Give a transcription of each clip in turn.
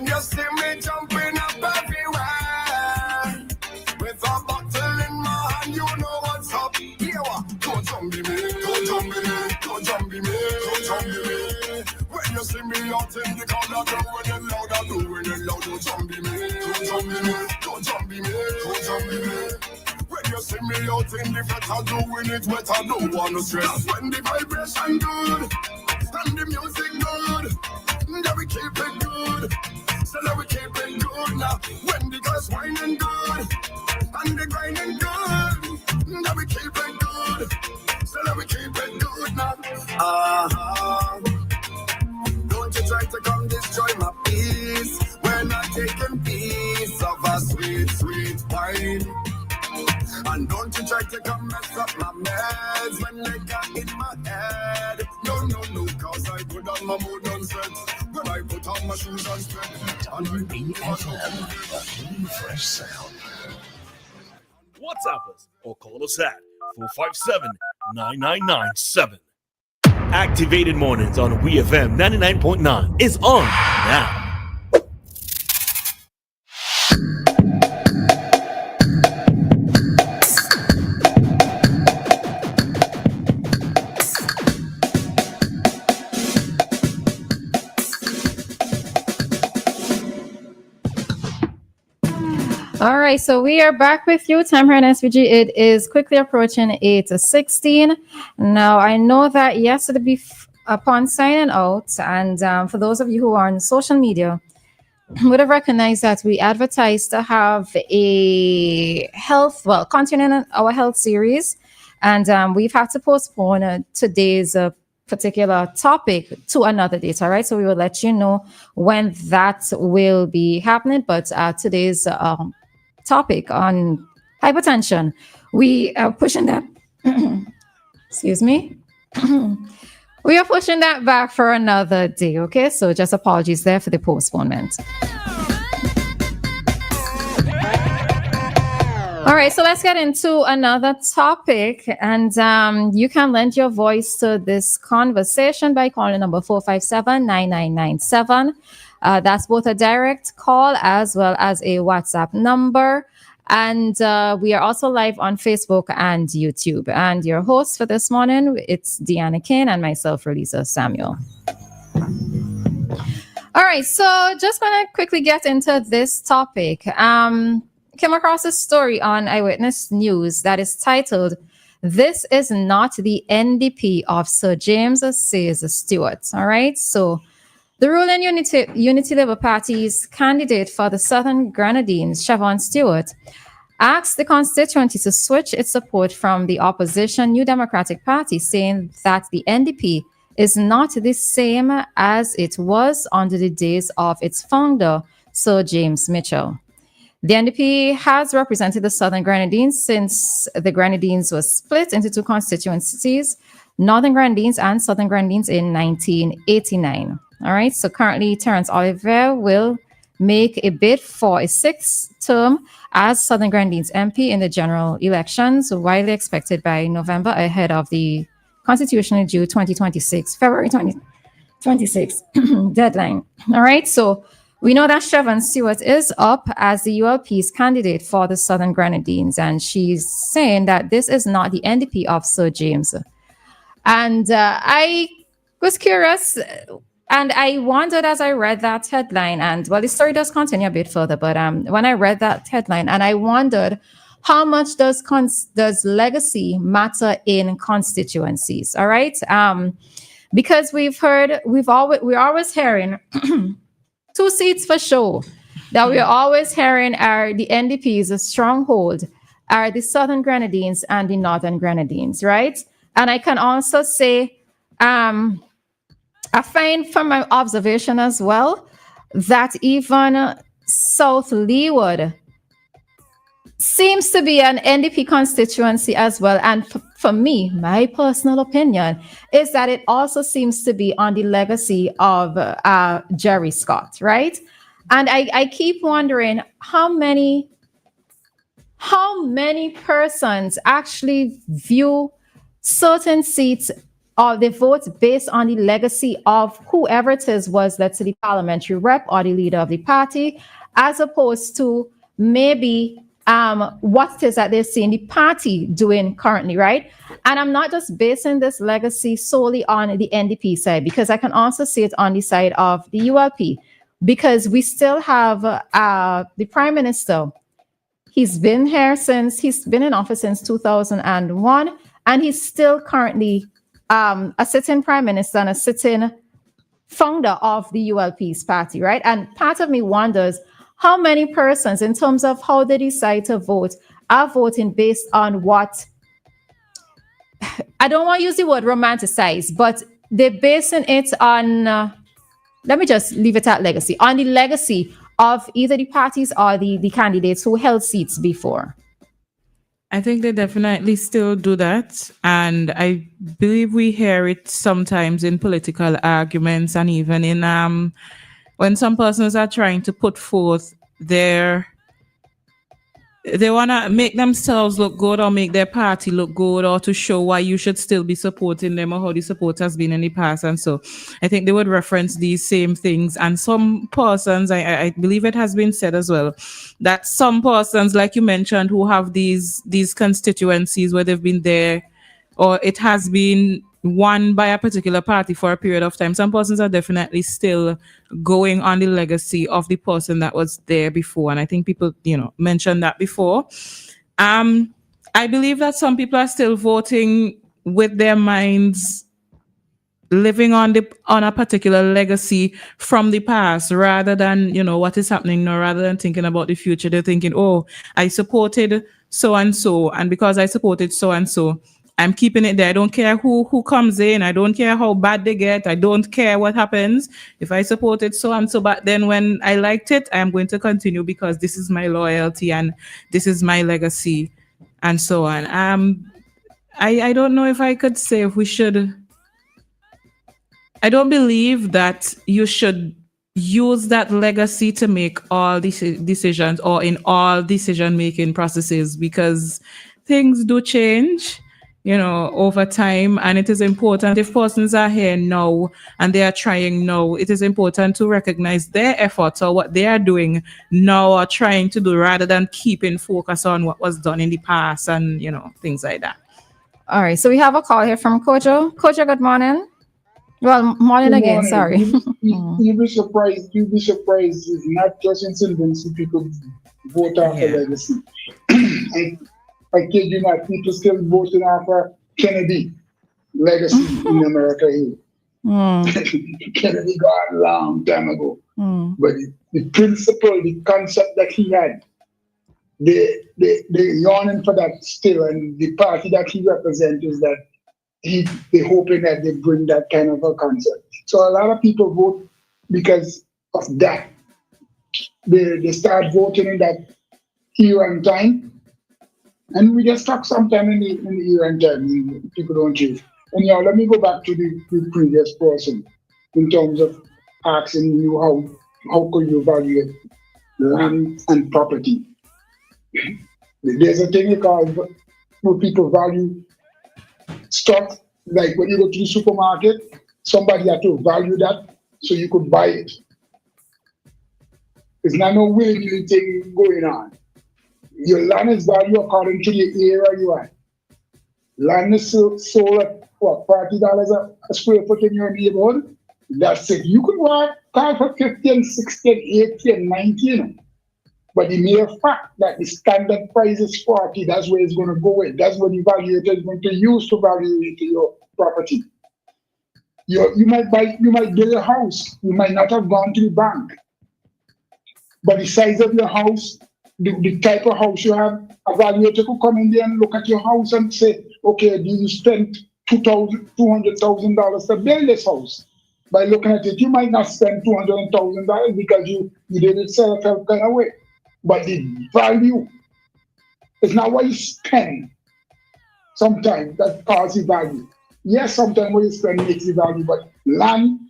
When you see me jumping up everywhere, with a bottle in my hand, you know what's up. Here, don't jump me, don't jump me, don't jump me, don't jump me. When you see me out in the corner, doing it loud, I'm doing it loud. Don't jump me, don't jump me, don't jump me, don't jump me. When you see me out in the better, doing it better, don't wanna stress. When the vibration good and the music good, then we keep it good. So now we keep it good now. When the girls whining good and the grinding good, then we keep it good. So now we keep it good now. Don't you try to come destroy my peace. We're not taking piece of a sweet, sweet wine. And don't you try to come mess up my meds when they got in my head. No, no, no, cause I put on my mood on set. When I put on my shoes on straight. And I WEFM, a fresh sound. WhatsApp us or call us at 457-9997. Activated Mornings on WEFM 99.9 is on now. All right, so we are back with you. Time here in SVG. It is quickly approaching 8:16. Now, I know that yesterday upon signing out, and for those of you who are on social media, would have recognized that we advertised to have a continuing our health series, and we've had to postpone today's particular topic to another date. All right, so we will let you know when that will be happening. But today's topic on hypertension, we are pushing that. Excuse me. We are pushing that back for another day. Okay, so just apologies there for the postponement. All right, so let's get into another topic, and you can lend your voice to this conversation by calling number 457-9997. That's both a direct call as well as a WhatsApp number. And we are also live on Facebook and YouTube. And your host for this morning, it's Dianna Cain and myself, Roleza Samuel. All right, so just going to quickly get into this topic. Came across a story on Eyewitness News that is titled, "This is not the NDP of Sir James Says Stewart." All right, so the ruling Unity Labour Party's candidate for the Southern Grenadines, Siobhan Stewart, asked the constituency to switch its support from the opposition New Democratic Party, saying that the NDP is not the same as it was under the days of its founder, Sir James Mitchell. The NDP has represented the Southern Grenadines since the Grenadines was split into two constituencies, Northern Grenadines and Southern Grenadines, in 1989. All right, so currently Terence Oliver will make a bid for a sixth term as Southern Grenadines MP in the general elections, widely expected by November, ahead of the constitutionally due 2026, February 2026 deadline. All right, so we know that Siobhan Stewart is up as the ULP's candidate for the Southern Grenadines, and she's saying that this is not the NDP of Sir James. And I was curious, and I wondered as I read that headline, and well, the story does continue a bit further, but when I read that headline, and I wondered how much does legacy matter in constituencies? All right, because we're always hearing. Two seats for sure that we're always hearing are the NDP's stronghold, are the Southern Grenadines and the Northern Grenadines, right? And I can also say, I find from my observation as well, that even South Leeward seems to be an NDP constituency as well. And for me, my personal opinion is that it also seems to be on the legacy of Jerry Scott, right? And I keep wondering how many persons actually view certain seats or they vote based on the legacy of whoever it is was, let's say, the parliamentary rep or the leader of the party, as opposed to maybe what it is that they're seeing the party doing currently, right? And I'm not just basing this legacy solely on the NDP side, because I can also see it on the side of the ULP, because we still have the Prime Minister. He's been in office since 2001, and he's still currently a sitting Prime Minister and a sitting founder of the ULP's party, right? And part of me wonders how many persons, in terms of how they decide to vote, are voting based on what, I don't want to use the word romanticize, but they're basing it on, let me just leave it at legacy, on the legacy of either the parties or the candidates who held seats before. I think they definitely still do that. And I believe we hear it sometimes in political arguments, and even in when some persons are trying to put forth they want to make themselves look good or make their party look good, or to show why you should still be supporting them or how the support has been in the past. And so I think they would reference these same things. And some persons, I believe it has been said as well, that some persons, like you mentioned, who have these constituencies where they've been there, or it has been won by a particular party for a period of time, some persons are definitely still going on the legacy of the person that was there before. And I think people, mentioned that before. I believe that some people are still voting with their minds living on a particular legacy from the past, rather than what is happening now, rather than thinking about the future. They're thinking, oh, I supported so and so, and because I supported so and so, I'm keeping it there. I don't care who comes in. I don't care how bad they get. I don't care what happens. If I supported so and so back then when I liked it, I am going to continue because this is my loyalty and this is my legacy, and so on. I don't know if I could say if we should. I don't believe that you should use that legacy to make all these decisions or in all decision-making processes, because things do change, over time. And it is important, if persons are here now and they are trying now, it is important to recognize their efforts or what they are doing now or trying to do, rather than keeping focus on what was done in the past and, things like that. All right. So we have a call here from Kojo. Kojo, good morning. Well, morning again, sorry. You'll be surprised. It's not just in Sylvancy people vote after legacy. I kid you not, people still voting after Kennedy legacy in America here. Kennedy got a long time ago. But the principle, the concept that he had, they're yearning for that still, and the party that he represents is that they're hoping that they bring that kind of a concept. So a lot of people vote because of that. They start voting in that era and time, and we get stuck sometime in the era and time. People don't change. And let me go back to the previous person in terms of asking you how could you value land and property. There's a thing called where people value stock, like when you go to the supermarket, somebody had to value that so you could buy it. There's not no willy-nilly thing going on. Your land is valued according to the area you are. Land is sold at what, $40 a square foot in your neighborhood? That's it. You could buy for 50 and 60 and 80 and 90. But the mere fact that the standard price is 40, that's where it's going to go with. That's what the valuator is going to use to value your property. You might build a house. You might not have gone to the bank. But the size of your house, the type of house you have, a valuator could come in there and look at your house and say, okay, you spent $200,000 to build this house. By looking at it, you might not spend $200,000 because you didn't sell it some kind of way. But the value is not what you spend. Sometimes that causes value. Yes, sometimes what you spend makes the value, but land,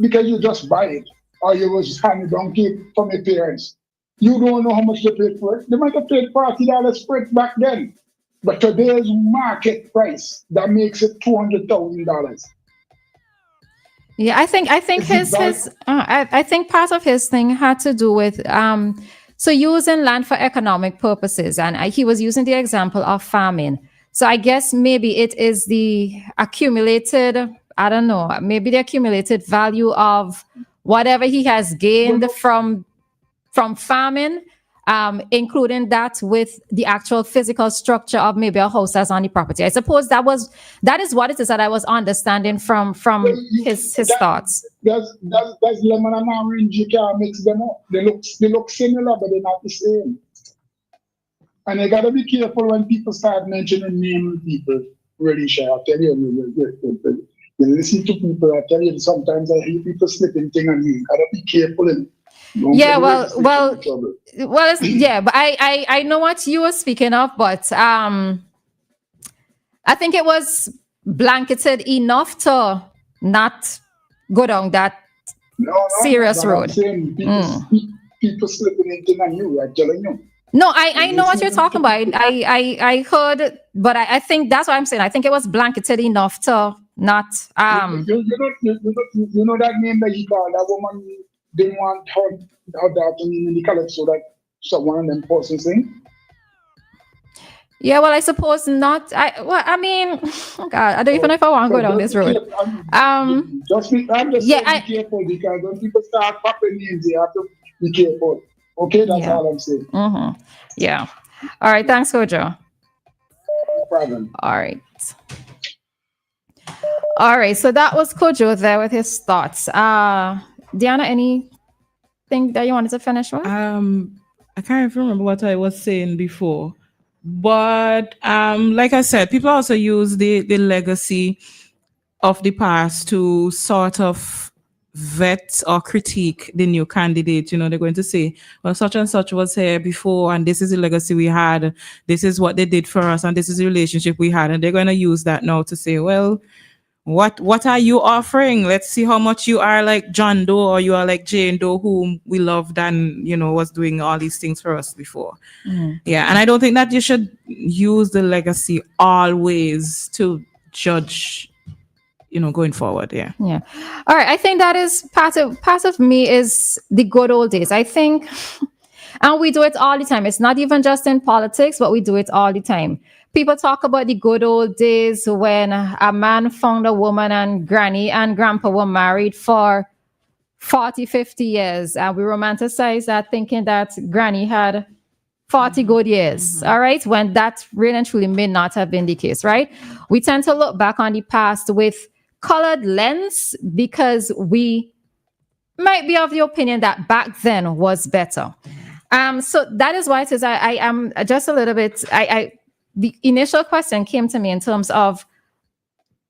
because you just buy it, or you was handed down from your parents, you don't know how much they paid for it. They might have paid $40 for it back then. But today's market price, that makes it $200,000. Yeah, I think I think part of his thing had to do with so using land for economic purposes, and he was using the example of farming. So I guess maybe it is the accumulated, I don't know, maybe the accumulated value of whatever he has gained from farming, including that with the actual physical structure of maybe a house that's on the property. I suppose that is what it is that I was understanding from his thoughts. Does lemon and orange, you can't mix them up. They look similar, but they're not the same. And you gotta be careful when people start mentioning name people. Really sure, I tell you, you listen to people, I tell you, sometimes I hear people slipping thing on you. Gotta be careful. Yeah, well, yeah, but I know what you were speaking of, but I think it was blanketed enough to not go down that serious road. People slipping into you, I'm telling you. No, I know what you're talking about. I heard, but I think that's what I'm saying. I think it was blanketed enough to not. You know that name that he called that woman didn't want her that in the college, so that someone of them person saying. Yeah, well, I suppose not. I mean, God, I don't even know if I want to go down this road. I'm just be careful because when people start popping names, you have to be careful. Okay, that's all I'm saying. Mm-hmm. Yeah. All right. Thanks, Kojo. No problem. All right. All right. So that was Kojo there with his thoughts. Dianna, anything that you wanted to finish with? I can't even remember what I was saying before. But like I said, people also use the legacy of the past to sort of vet or critique the new candidate. You know, they're going to say, well, such and such was here before, and this is the legacy we had. This is what they did for us, and this is the relationship we had. And they're going to use that now to say, well, what are you offering? Let's see how much you are like John Doe or you are like Jane Doe, whom we loved and, you know, was doing all these things for us before. Mm. Yeah. And I don't think that you should use the legacy always to judge, you know, going forward. Yeah. Yeah. All right. I think that is part of me is the good old days. I think, and we do it all the time. It's not even just in politics, but we do it all the time. People talk about the good old days when a man found a woman and granny and grandpa were married for 40, 50 years. And we romanticize that thinking that granny had 40 good years. Mm-hmm. All right. When that really and truly may not have been the case, right? We tend to look back on the past with colored lens because we might be of the opinion that back then was better. So that is why it is I am just a little bit, the initial question came to me in terms of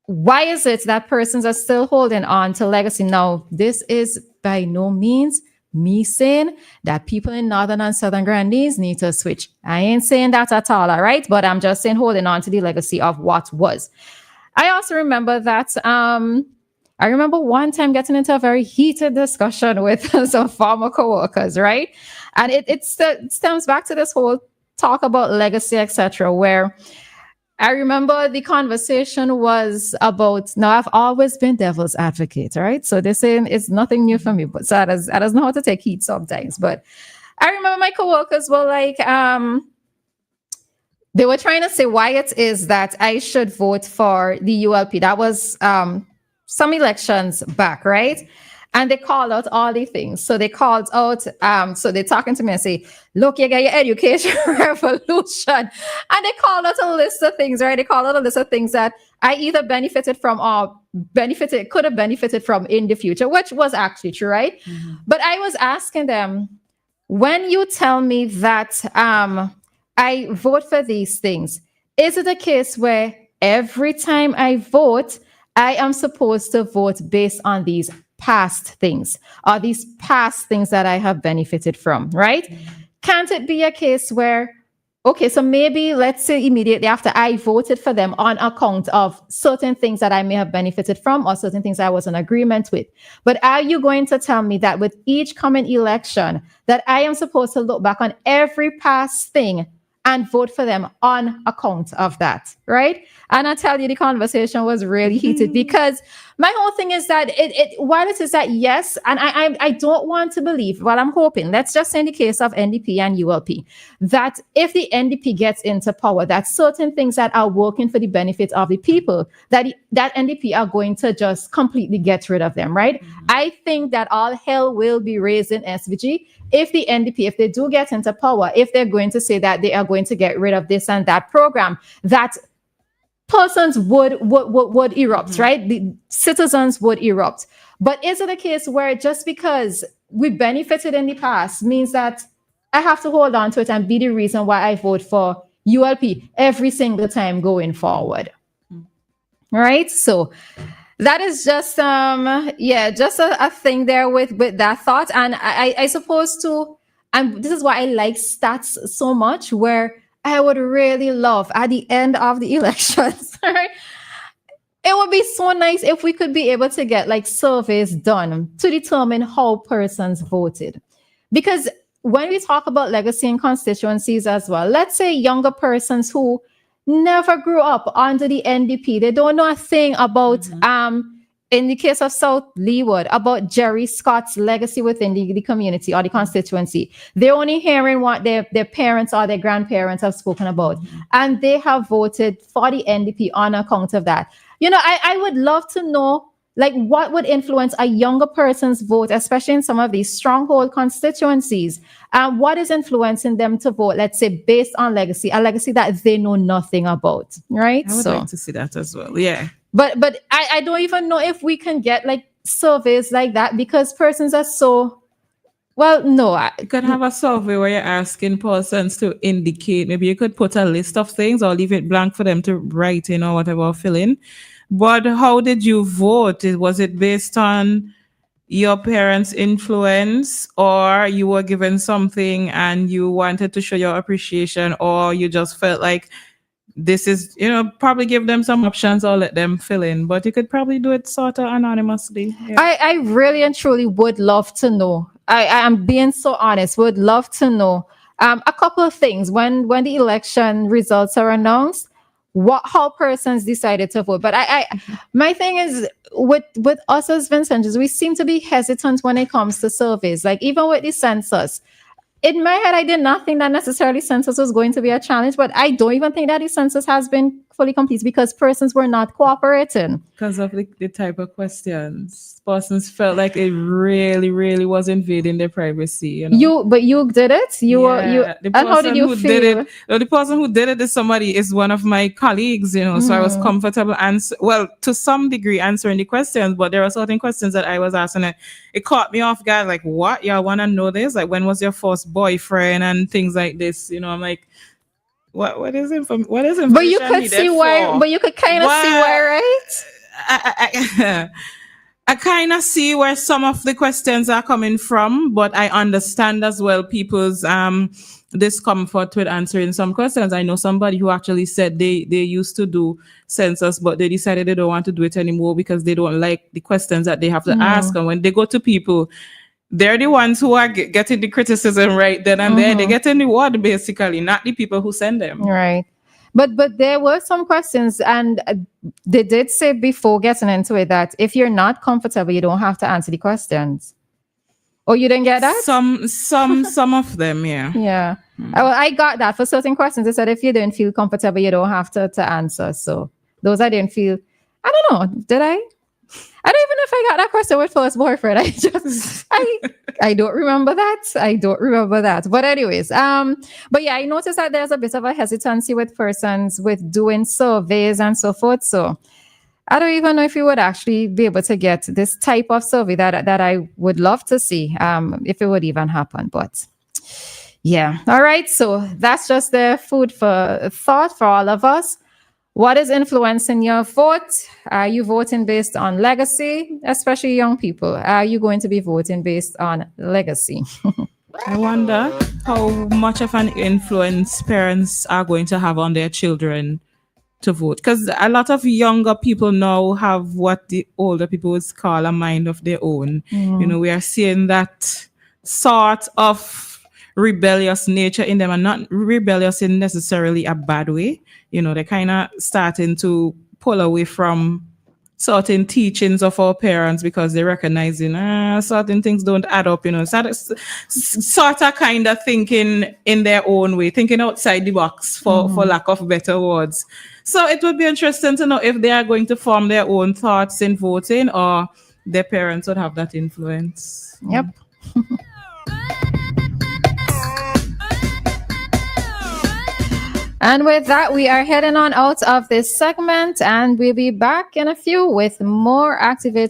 why is it that persons are still holding on to legacy? Now, this is by no means me saying that people in Northern and Southern Grandees need to switch. I ain't saying that at all, all right? But I'm just saying holding on to the legacy of what was. I also remember that I remember one time getting into a very heated discussion with some former coworkers, right? And it stems back to this whole talk about legacy, etc., where I remember the conversation was about, now I've always been devil's advocate, right? So this is nothing new for me, but so I doesn't know how to take heat sometimes. But I remember my coworkers were like, they were trying to say why it is that I should vote for the ULP. That was some elections back, right? And they called out all the things. So they called out, so they're talking to me and say, look, you got your education revolution. And they called out a list of things, right? They called out a list of things that I either benefited from or could have benefited from in the future, which was actually true, right? Mm-hmm. But I was asking them, when you tell me that I vote for these things, is it a case where every time I vote, I am supposed to vote based on these past things or these past things that I have benefited from, right? Mm-hmm. Can't it be a case where, okay, so maybe let's say immediately after I voted for them on account of certain things that I may have benefited from or certain things I was in agreement with. But are you going to tell me that with each coming election that I am supposed to look back on every past thing and vote for them on account of that, right? And I tell you, the conversation was really heated because my whole thing is that while it is that yes, and I don't want to believe, well, I'm hoping, let's just say in the case of NDP and ULP, that if the NDP gets into power, that certain things that are working for the benefit of the people, that NDP are going to just completely get rid of them, right? I think that all hell will be raised in SVG if the NDP, if they do get into power, if they're going to say that they are going to get rid of this and that program, that persons would erupt, right? The citizens would erupt. But is it a case where just because we benefited in the past means that I have to hold on to it and be the reason why I vote for ULP every single time going forward? Right? So that is just just a thing there with that thought. And I suppose too, and this is why I like stats so much, where I would really love at the end of the elections, right? It would be so nice if we could be able to get like surveys done to determine how persons voted. Because when we talk about legacy and constituencies as well, let's say younger persons who never grew up under the NDP, they don't know a thing about in the case of South Leeward, about Jerry Scott's legacy within the community or the constituency. They're only hearing what their parents or their grandparents have spoken about. And they have voted for the NDP on account of that. You know, I would love to know, like, what would influence a younger person's vote, especially in some of these stronghold constituencies. What is influencing them to vote, let's say, based on legacy, a legacy that they know nothing about, right? I would like to see that as well. Yeah. But I don't even know if we can get like surveys like that, because persons are so, well, no. You could have a survey where you're asking persons to indicate, maybe you could put a list of things or leave it blank for them to write in or whatever, or fill in. But how did you vote? Was it based on your parents' influence, or you were given something and you wanted to show your appreciation, or you just felt like this is, probably give them some options or let them fill in, but you could probably do it sort of anonymously. Yeah. I really and truly would love to know. I am being so honest, would love to know a couple of things when the election results are announced, how persons decided to vote. But my thing is with us as Vincentians, we seem to be hesitant when it comes to surveys. Like even with the census, in my head, I did not think that necessarily census was going to be a challenge, but I don't even think that the census has been fully complete because persons were not cooperating. Because of the type of questions. Persons felt like it really, really was invading their privacy. But you did it? And how did you feel? The person who did it is one of my colleagues, so I was comfortable to some degree answering the questions, but there are certain questions that I was asking. It caught me off guard, like, what? Y'all want to know this? Like, when was your first boyfriend and things like this? I'm like, what is information? But you could see why. But you could kind of see why, right? I kind of see where some of the questions are coming from, but I understand as well people's discomfort with answering some questions. I know somebody who actually said they used to do census, but they decided they don't want to do it anymore because they don't like the questions that they have to ask. And when they go to people, they're the ones who are getting the criticism right then and there. They get in the word, basically, not the people who send them. Right. But there were some questions, and they did say before getting into it that if you're not comfortable, you don't have to answer the questions. Oh, you didn't get that? Some of them, yeah. Yeah. Well, I got that. For certain questions, they said if you didn't feel comfortable, you don't have to answer. So those I didn't feel. I don't know. Did I? I don't even know if I got that question with first boyfriend. I don't remember that. But anyways, but yeah, I noticed that there's a bit of a hesitancy with persons with doing surveys and so forth. So I don't even know if you would actually be able to get this type of survey that I would love to see, if it would even happen. But yeah. All right. So that's just the food for thought for all of us. What is influencing your vote? Are you voting based on legacy, especially young people? Are you going to be voting based on legacy? I wonder how much of an influence parents are going to have on their children to vote. Because a lot of younger people now have what the older people would call a mind of their own. We are seeing that sort of rebellious nature in them, and not rebellious in necessarily a bad way. They're kind of starting to pull away from certain teachings of our parents because they're recognizing certain things don't add up, sort of kind of thinking in their own way, thinking outside the box for lack of better words. So it would be interesting to know if they are going to form their own thoughts in voting, or their parents would have that influence. Yep. And with that, we are heading on out of this segment, and we'll be back in a few with more Activate